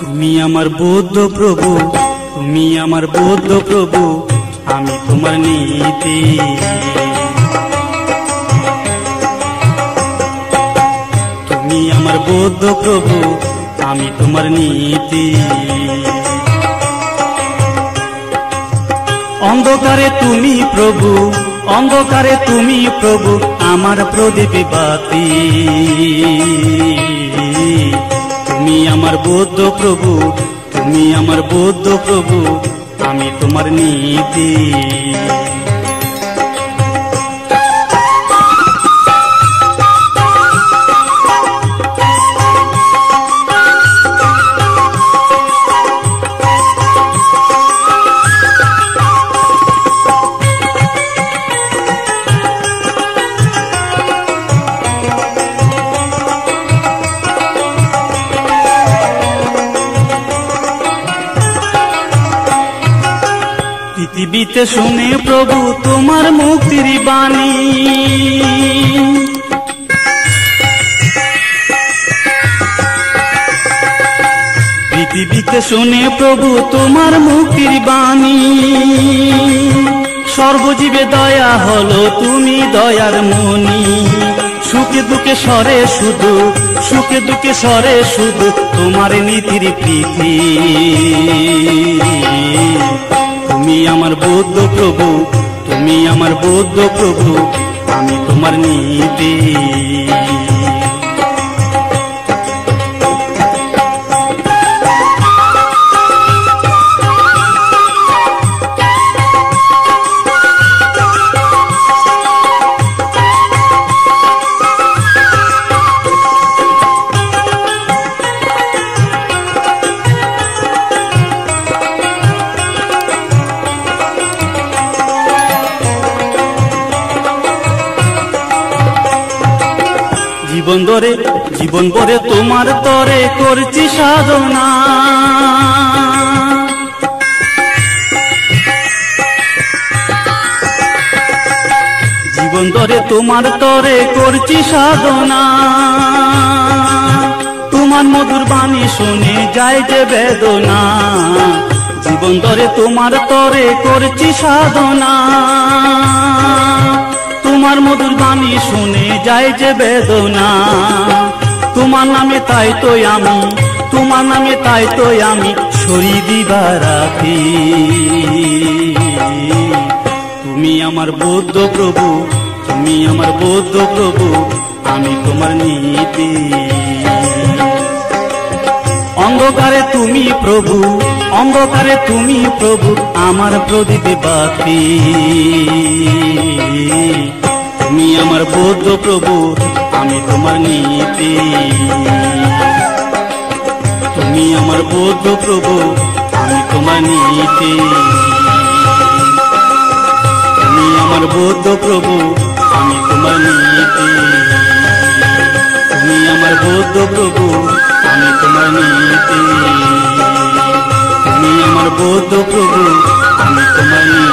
তুমি আমার বৌদ্ধ প্রভু, তুমি আমার বৌদ্ধ প্রভু, আমি তোমার নীতি। তুমি আমার বৌদ্ধ প্রভু, আমি তোমার নীতি। অন্ধকারে তুমি প্রভু, অন্ধকারে তুমি প্রভু, আমার প্রদীপ বাতি। তুমি আমার বৌদ্ধ প্রভু, তুমি আমার বৌদ্ধ প্রভু, আমি তোমার নীতি। পৃথিবীতে শুনে প্রভু তোমার মুক্তির বাণী, পৃথিবীতে শুনে প্রভু তোমার মুক্তির বাণী। সর্বজীবে দয়া হলো তুমি দয়ার মনি। সুখে দুঃখে সরে শুধু, সুখে দুঃখে সরে শুধু তোমার নীতির প্রীতি। তুমি আমার বৌদ্ধ প্রভু, তুমি আমার বৌদ্ধ প্রভু, আমি তোমার নীতি। জীবন ধরে, জীবন ভরে তোমার তরে করছি সাধনা। জীবন ধরে তোমার তরে করছি সাধনা। তোমার মধুর বাণী শুনে যায় যে বেদনা। জীবন ধরে তোমার তরে করছি সাধনা। তোমার মধুর বাণী শুনে যায় যে বেদনা। তোমার নামে তাই তো আমি, তোমার নামে তাই তো আমি সরি দিবা রাখি। তুমি আমার বৌদ্ধ প্রভু, তুমি আমার বৌদ্ধ প্রভু, আমি তোমার নীতি। অন্ধকারে তুমি প্রভু, অন্ধকারে তুমি প্রভু, আমার প্রদীপ বাতি। তুমি আমার বৌদ্ধ প্রভু, আমি তোমার নীতি। তুমি আমার বৌদ্ধ প্রভু, আমি তোমার নীতি। তুমি আমার বৌদ্ধ প্রভু, আমি তোমার নীতি। তুমি আমার বৌদ্ধ প্রভু, আমি তোমার নীতি। তুমি আমার বৌদ্ধ প্রভু, আমি তোমার নীতি।